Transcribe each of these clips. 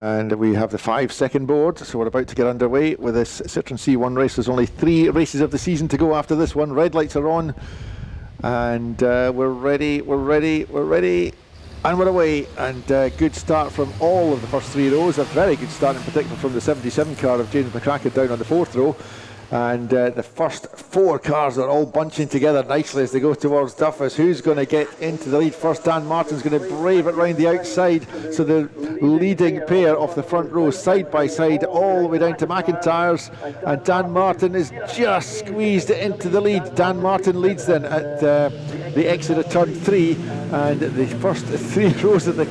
And we have the 5-second board, so we're about to get underway with this Citroen C1 race. There's only 3 races of the season to go after this one. Red lights are on, and we're ready, and we're away. And good start from all of the first 3 rows. A very good start in particular from the 77 car of James McCracken down on the 4th row. And the first 4 cars are all bunching together nicely as they go towards Duffus. Who's going to get into the lead first? Dan Martin's going to brave it round the outside. So the leading pair off the front row, side by side, all the way down to McIntyre's. And Dan Martin is just squeezed into the lead. Dan Martin leads then at the exit of turn 3. And the first 3 rows of the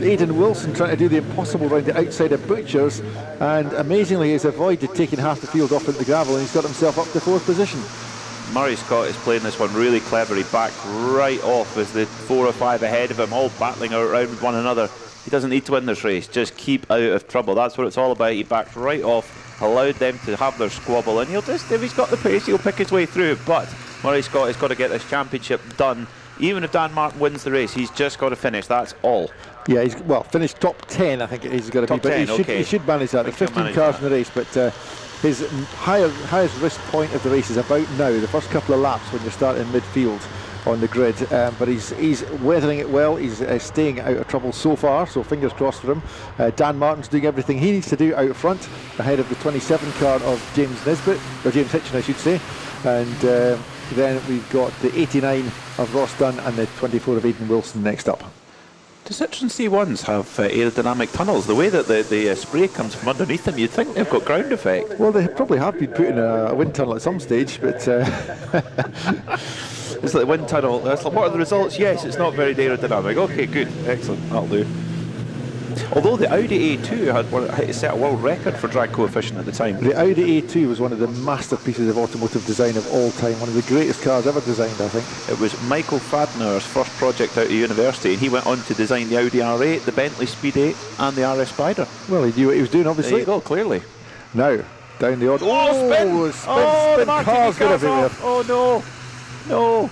Aidan Wilson trying to do the impossible round the outside of Butchers, and amazingly he's avoided taking half the field off into the gravel, and he's got himself up to 4th position. Murray Scott is playing this one really clever. He backed right off as the 4 or 5 ahead of him all battling around with one another. He doesn't need to win this race, just keep out of trouble. That's what it's all about. He backed right off, allowed them to have their squabble, and he'll just, if he's got the pace, he'll pick his way through. But Murray Scott has got to get this championship done. Even if Dan Martin wins the race, he's just got to finish, that's all. Yeah, he's finished top 10, I think he's got to top be, but 10, he should manage that. There's 15 cars in the race, but his highest risk point of the race is about now, the first couple of laps when you're starting midfield on the grid, but he's weathering it well. He's staying out of trouble so far, so fingers crossed for him. Dan Martin's doing everything he needs to do out front, ahead of the 27 car of James Nisbet, or James Hitchin I should say, and then we've got the 89 of Ross Dunn and the 24 of Aidan Wilson next up. Do Citroen C1s have aerodynamic tunnels? The way that the spray comes from underneath them, you'd think they've got ground effect. Well, they probably have been put in a wind tunnel at some stage, but... It's like the wind tunnel. What are the results? Yes, it's not very aerodynamic. Okay, good. Excellent. That'll do. Although the Audi A2 had set a world record for drag coefficient at the time. The Audi A2 was one of the masterpieces of automotive design of all time, one of the greatest cars ever designed, I think. It was Michael Fadner's first project out of university, and he went on to design the Audi R8, the Bentley Speed 8 and the RS Spider. Well, he knew what he was doing, obviously. There you go, clearly. Now, down the odd... spin! Spin cars got everywhere. Oh no, no.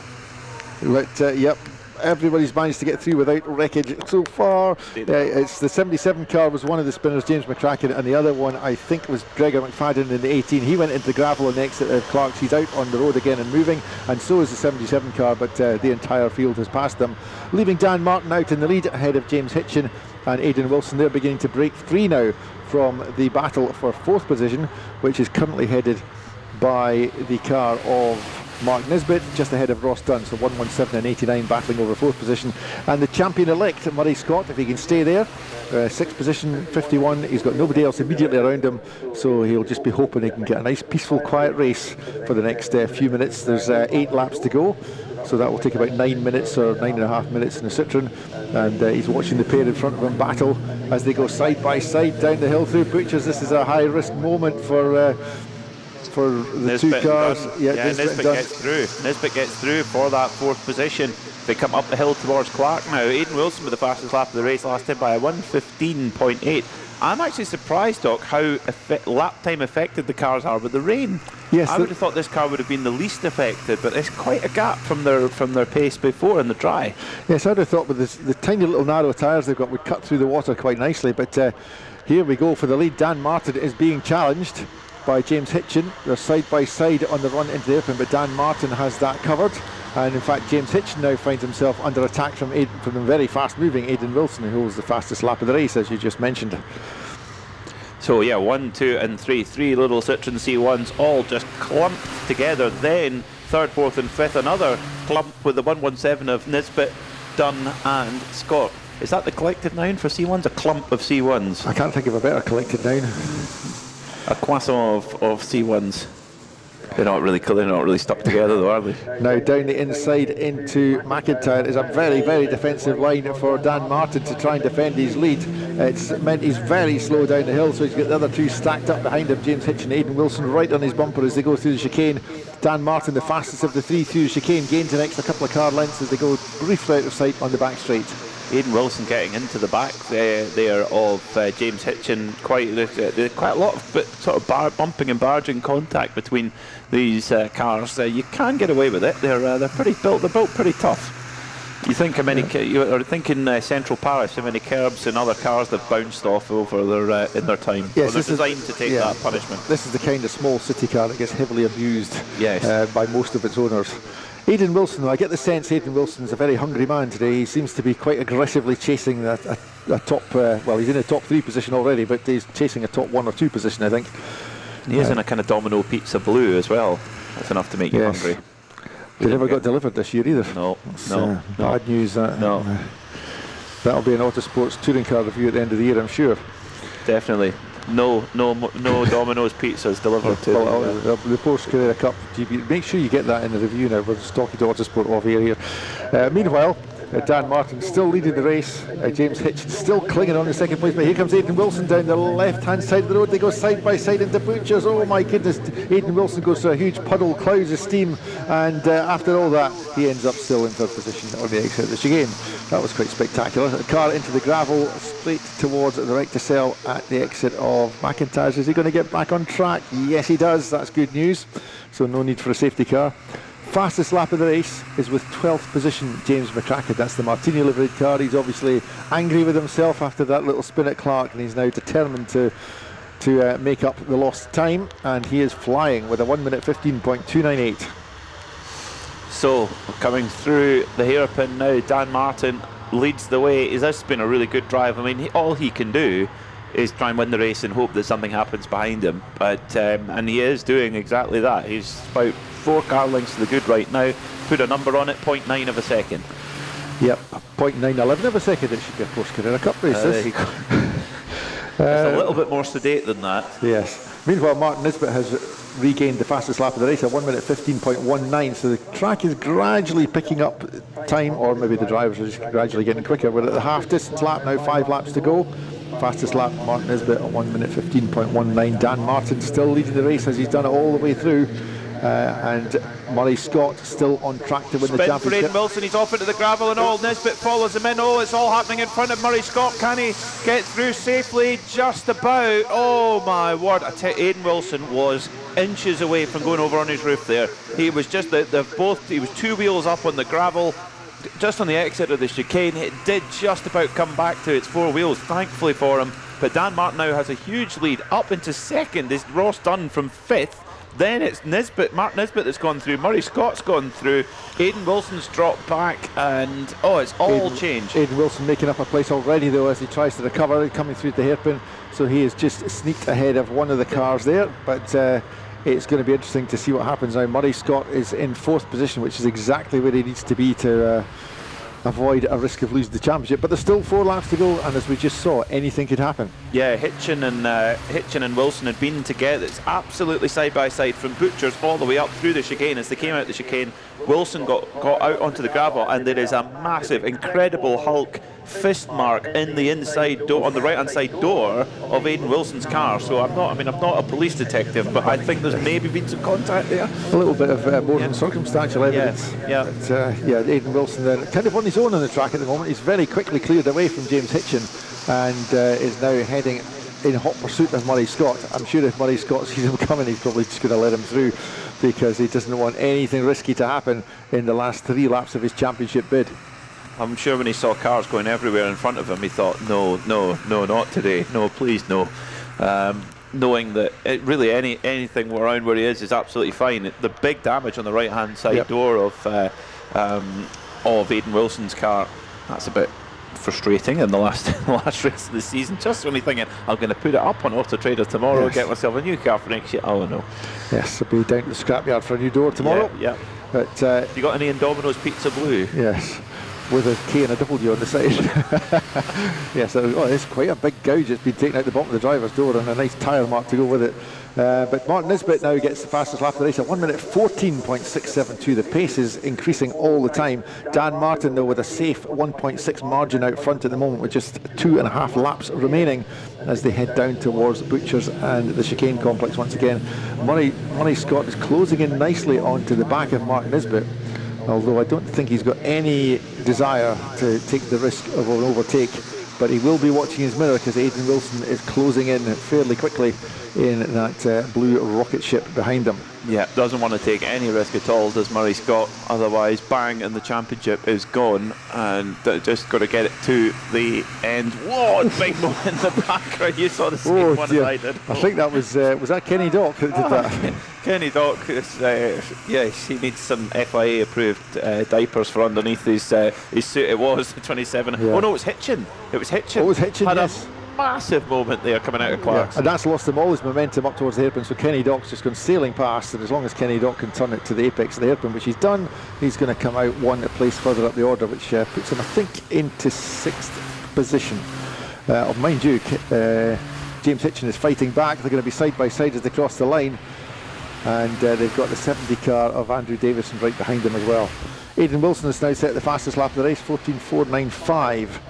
But, yep. Everybody's managed to get through without wreckage so far. It's the 77 car was one of the spinners, James McCracken, and the other one I think was Gregor McFadden in the 18. He went into the gravel on the exit of Clark's. He's out on the road again and moving, and so is the 77 car, but the entire field has passed them, leaving Dan Martin out in the lead ahead of James Hitchin and Aidan Wilson. They're beginning to break free now from the battle for 4th position, which is currently headed by the car of Mark Nisbet, just ahead of Ross Dunn, so 117 and 89 battling over 4th position. And the champion-elect, Murray Scott, if he can stay there, 6th position, 51. He's got nobody else immediately around him, so he'll just be hoping he can get a nice, peaceful, quiet race for the next few minutes. There's 8 laps to go, so that will take about 9 minutes or 9.5 minutes in the Citroen. And he's watching the pair in front of him battle as they go side by side down the hill through Butchers. This is a high-risk moment for the Nisbet 2 cars. Nisbet gets through. Nisbet gets through for that 4th position. They come up the hill towards Clark now. Aidan Wilson with the fastest lap of the race, last time by a 1:15.8. I'm actually surprised, Doc, how lap time affected the cars are with the rain. Yes, I would have thought this car would have been the least affected, but there's quite a gap from their pace before in the dry. Yes, I would have thought with the tiny little narrow tyres they've got would cut through the water quite nicely, but here we go for the lead. Dan Martin is being challenged by James Hitchin. They're side by side on the run into the open, but Dan Martin has that covered, and in fact James Hitchin now finds himself under attack from the very fast moving Aidan Wilson, who holds the fastest lap of the race, as you just mentioned. So yeah, 1, 2 and 3 little Citroen C1s all just clumped together. Then 3rd, 4th and 5th, another clump with the 117 of Nisbet, Dunn and Scott. Is that the collective noun for C1s? A clump of C1s? I can't think of a better collective noun. A croissant of C1s. They're not really stuck together though, are they? Now down the inside into McIntyre is a very, very defensive line for Dan Martin to try and defend his lead. It's meant he's very slow down the hill, so he's got the other 2 stacked up behind him, James Hitchin and Aidan Wilson, right on his bumper as they go through the chicane. Dan Martin, the fastest of the 3 through the chicane, gains an extra couple of car lengths as they go briefly out of sight on the back straight. Aidan Wilson getting into the back there of James Hitchin. There's quite a lot of sort of bumping and barging contact between these cars. You can get away with it. They're pretty built. They're built pretty tough. You think how many? You are thinking Central Paris, how many curbs and other cars they've bounced off over in their time. Yes, they're designed to take that punishment. This is the kind of small city car that gets heavily abused by most of its owners. Aidan Wilson, though, I get the sense Aidan Wilson's a very hungry man today. He seems to be quite aggressively chasing a top, well, he's in a top 3 position already, but he's chasing a top 1 or 2 position, I think. He is in a kind of Domino Pizza Blue as well. That's enough to make you hungry. They never got delivered this year either. No. Bad news. That'll be an Autosports touring car review at the end of the year, I'm sure. Definitely. No Domino's pizzas delivered to the Porsche Carrera Cup GB. Make sure you get that in the review now. We're just talking to Autosport off air here. Meanwhile, Dan Martin still leading the race. James Hitchin still clinging on in second place, but here comes Aidan Wilson down the left-hand side of the road. They go side by side into Butchers. Oh my goodness! Aidan Wilson goes through a huge puddle, clouds of steam, and after all that, he ends up still in third position on the exit of the chicane. That was quite spectacular. The car into the gravel, straight towards the right to sell at the exit of McIntyre's. Is he going to get back on track? Yes, he does. That's good news. So no need for a safety car. Fastest lap of the race is with 12th position James McCracken. That's the Martini liveried car. He's obviously angry with himself after that little spin at Clark, and he's now determined to make up the lost time, and he is flying with a 1 minute 15.298. So coming through the hairpin now, Dan Martin leads the way. This has been a really good drive. I mean, all he can do is try and win the race and hope that something happens behind him, but and he is doing exactly that. He's about 4 car lengths to the good right now. Put a number on it, 0.9 of a second. Yep, 0.911 of a second. It should be a Porsche Carrera Cup race. There you go. It's a little bit more sedate than that. Yes. Meanwhile, Martin Nisbet has regained the fastest lap of the race at 1 minute 15.19. So the track is gradually picking up time, or maybe the drivers are just gradually getting quicker. We're at the half distance lap now, 5 laps to go. Fastest lap, Martin Nisbet at 1 minute 15.19. Dan Martin still leading the race as he's done it all the way through. And Murray Scott still on track to win the championship. For Aidan Wilson, he's off into the gravel and all. Nisbet follows him in. Oh, it's all happening in front of Murray Scott. Can he get through safely? Just about. Oh my word! I tell you, Aidan Wilson was inches away from going over on his roof there. He was just he was 2 wheels up on the gravel, just on the exit of the chicane. It did just about come back to its 4 wheels, thankfully for him. But Dan Martin now has a huge lead up into second. Is Ross Dunn from 5th. Then it's Martin Nisbet that's gone through. Murray Scott's gone through. Aidan Wilson's dropped back, and it's all changed. Aidan Wilson making up a place already, though, as he tries to recover, coming through the hairpin. So he is just sneaked ahead of one of the cars there. But it's going to be interesting to see what happens now. Murray Scott is in 4th position, which is exactly where he needs to be to avoid a risk of losing the championship. But there's still 4 laps to go, and as we just saw, anything could happen. Yeah, Hitchin and Wilson had been together. It's absolutely side by side from Butchers all the way up through the chicane. As they came out the chicane, Wilson got out onto the gravel, and there is a massive, incredible Hulk fist mark in the inside door, on the right hand side door of Aidan Wilson's car. So I'm not a police detective, but I think there's maybe been some contact there. A little bit of more than circumstantial evidence. But, Aidan Wilson then kind of on his own on the track at the moment. He's very quickly cleared away from James Hitchin, and is now heading in hot pursuit of Murray Scott. I'm sure if Murray Scott sees him coming, he's probably just going to let him through, because he doesn't want anything risky to happen in the last 3 laps of his championship bid. I'm sure when he saw cars going everywhere in front of him, he thought, no, not today. No, please, no. Knowing that really anything around where he is absolutely fine. The big damage on the right-hand side door of Aidan Wilson's car, that's a bit frustrating in the last race of the season. Just only thinking, I'm going to put it up on Auto Trader tomorrow and get myself a new car for next year. Oh no. Yes, I'll be down to the scrapyard for a new door tomorrow. Yeah. But you got any in Domino's Pizza Blue? Yes, with a K and a W on the side. Yes, it's quite a big gouge. It's been taken out the bottom of the driver's door, and a nice tyre mark to go with it. But Martin Nisbet now gets the fastest lap of the race at 1 minute 14.672. The pace is increasing all the time. Dan Martin, though, with a safe 1.6 margin out front at the moment, with just 2.5 laps remaining as they head down towards Butchers and the chicane complex once again. Murray Scott is closing in nicely onto the back of Martin Nisbet. although I don't think he's got any desire to take the risk of an overtake. But he will be watching his mirror because Aidan Wilson is closing in fairly quickly in that blue rocket ship behind him. Yeah, doesn't want to take any risk at all, does Murray Scott. Otherwise, bang, and the championship is gone. And just got to get it to the end. Whoa, big one in the background. You saw the same one as I did. I think that was that Kenny Dock that did that? Kenny Dock, yes, he needs some FIA approved diapers for underneath his suit. It was the 27. Yeah. Oh no, it was Hitchin. It was Hitchin. Oh, it was Hitchin, had yes. A massive moment there coming out of Clark's. Yeah. And that's lost him all his momentum up towards the hairpin, so Kenny Dock's just gone sailing past, and as long as Kenny Dock can turn it to the apex of the hairpin, which he's done, he's going to come out one place further up the order, which puts him, I think, into 6th position. Mind you, James Hitchin is fighting back. They're going to be side by side as they cross the line, and they've got the 70 car of Andrew Davison right behind them as well. Aidan Wilson has now set the fastest lap of the race, 14.495.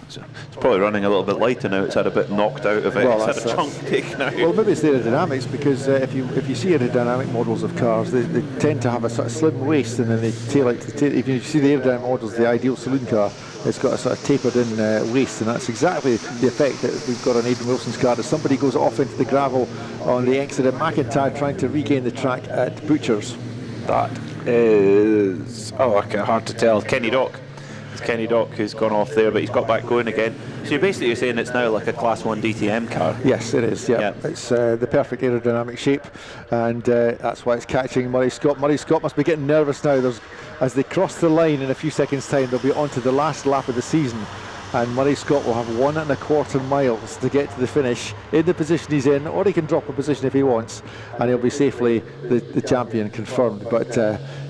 So it's probably running a little bit lighter now. It's had a bit knocked out of it. Well, it's had a chunk taken out. Well, maybe it's the aerodynamics, because if you see aerodynamic models of cars, they tend to have a sort of slim waist, and then they tail out. If you see the aerodynamic models, the ideal saloon car, it's got a sort of tapered in waist, and that's exactly the effect that we've got on Aidan Wilson's car. As somebody goes off into the gravel on the exit of McIntyre trying to regain the track at Butchers. That is hard to tell. Kenny Dock. It's Kenny Dock who's gone off there, but he's got back going again. So you're saying it's now like a Class 1 DTM car? Yes, it is, yeah. It's the perfect aerodynamic shape, and that's why it's catching Murray Scott. Murray Scott must be getting nervous now. As they cross the line in a few seconds' time, they'll be on to the last lap of the season, and Murray Scott will have 1.25 miles to get to the finish in the position he's in, or he can drop a position if he wants, and he'll be safely the champion confirmed. But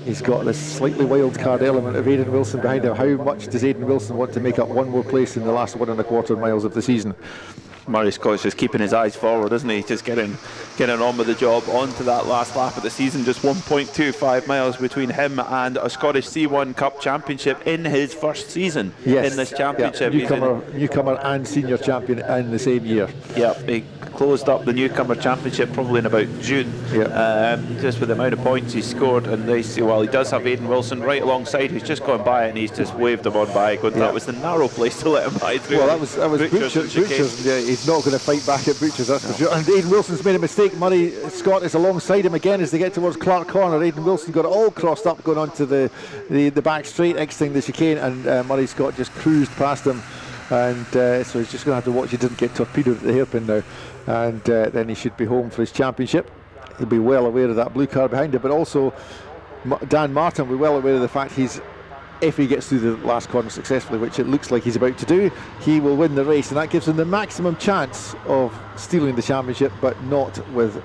he's got this slightly wild card element of Aidan Wilson behind him. How much does Aidan Wilson want to make up one more place in the last 1.25 miles of the season? Murray Scott's just keeping his eyes forward, isn't he? Just getting on with the job, on to that last lap of the season. Just 1.25 miles between him and a Scottish C1 Cup championship in his first season in this championship. Yeah. Newcomer and senior champion in the same year. Yeah, he closed up the newcomer championship probably in about June. Yeah. Just with the amount of points he scored, and he does have Aidan Wilson right alongside, who's just gone by, and he's just waved him on by. That was the narrow place to let him by through. Well, that was Butchers. Yeah, he's not going to fight back at Butchers, that's for sure. And Aidan Wilson's made a mistake. Murray Scott is alongside him again as they get towards Clark Corner. Aidan Wilson got it all crossed up going onto the back straight, exiting the chicane, and Murray Scott just cruised past him. And so he's just going to have to watch he didn't get torpedoed at the hairpin now, and then he should be home for his championship. He'll be well aware of that blue car behind him, but also Dan Martin will be well aware of the fact if he gets through the last corner successfully, which it looks like he's about to do, he will win the race, and that gives him the maximum chance of stealing the championship, but not with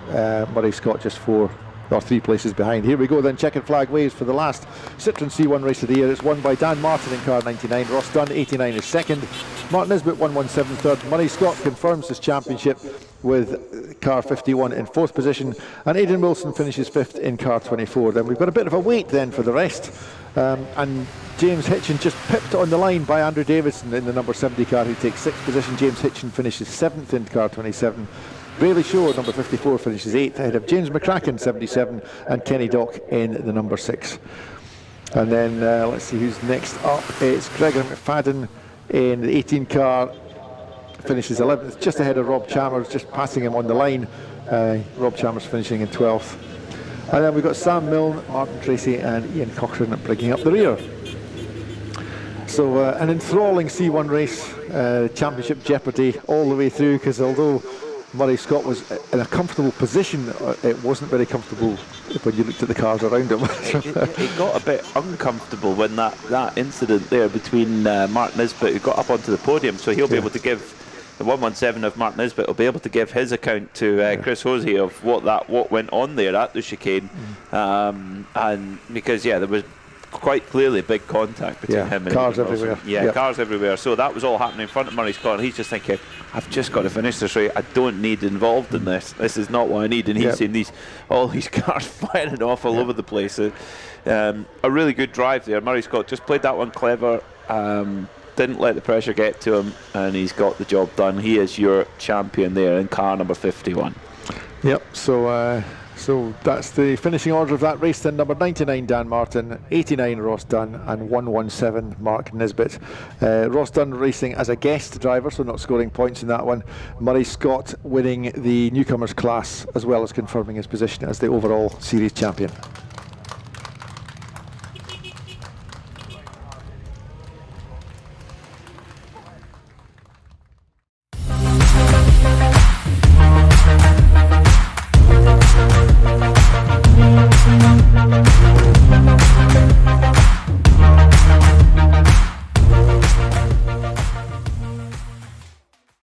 Murray Scott just 4 or 3 places behind. Here we go then, checkered flag waves for the last Citroen C1 race of the year. It's won by Dan Martin in car 99, Ross Dunn 89 is second, Martin Nisbet 117 third, Murray Scott confirms his championship with car 51 in 4th position, and Aidan Wilson finishes 5th in car 24. Then we've got a bit of a wait then for the rest, and James Hitchin just pipped on the line by Andrew Davison in the number 70 car, who takes 6th position. James Hitchin finishes 7th in car 27. Braley Shore, number 54, finishes 8th, ahead of James McCracken, 77, and Kenny Dock in the number 6. And then let's see who's next up. It's Gregor McFadden in the 18 car, finishes 11th, just ahead of Rob Chalmers, just passing him on the line. Rob Chalmers finishing in 12th. And then we've got Sam Milne, Martin Tracy, and Ian Cochrane bringing up the rear. So an enthralling C1 race, championship jeopardy all the way through, because although Murray Scott was in a comfortable position, it wasn't very comfortable when you looked at the cars around him. It got a bit uncomfortable when that incident there between Mark Nisbet, who got up onto the podium, so he'll be able to give the 117 of Mark Nisbet will be able to give his account to Chris Hosey of what went on there at the chicane, and because there was quite clearly big contact between him and cars everywhere. Cars everywhere. So that was all happening in front of Murray Scott, and he's just thinking, I've just got to finish this race. I don't need involved in this. This is not what I need. And he's seen all these cars firing off all over the place. A really good drive there. Murray Scott just played that one clever. Didn't let the pressure get to him, and he's got the job done. He is your champion there in car number 51. Yep. So So that's the finishing order of that race then. Number 99 Dan Martin, 89 Ross Dunn, and 117 Mark Nisbet. Ross Dunn racing as a guest driver, so not scoring points in that one. Murray Scott winning the newcomers class, as well as confirming his position as the overall series champion.